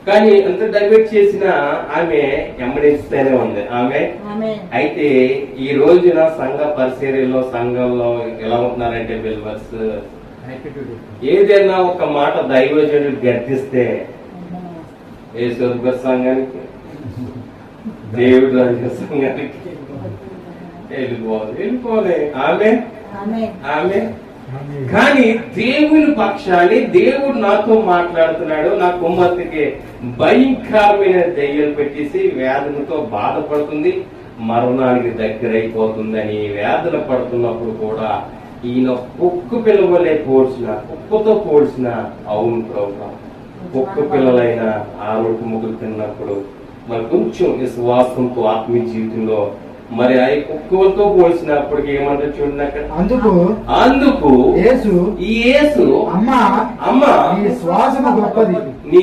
కానీ అంత డైవర్ట్ చేసిన ఆమె ఎమ్మడిస్తూనే ఉంది ఆమె. అయితే ఈ రోజున సంఘ పరిచర్యలో సంఘంలో ఎలా ఉంటున్నారంటే బిల్వర్స్, ఏదైనా ఒక మాట దైవజనుడు గర్తిస్తే ఏ స్వర్గ సంఘానికి దేవుడు రాజ సంఘానికి వెళ్ళిపోలే ఆమె ఆమె. కానీ దేవుని పక్షాన్ని దేవుడు నాతో మాట్లాడుతున్నాడు. నా కుమార్తెకి భయంకరమైన దయ్యాలు పెట్టేసి వ్యాధులతో బాధపడుతుంది, మరణానికి దగ్గరైపోతుందని వేదన పడుతున్నప్పుడు కూడా ఈయన కుక్క పిల్లవలే పోడ్చిన, కుక్కతో పోడ్చిన, అవును ప్రభు కుక్క పిల్లలైన ఆరోగ్య ముగ్గురు తిన్నప్పుడు మరి కొంచెం విశ్వాసంతో ఆత్మీయ జీవితంలో మరి ఆ కుక్కలతో పోల్చినప్పటికి ఏమంటారు చూడండి అక్కడ, అందుకు యేసు అమ్మా నీ శ్వాసము గొప్పది, నీ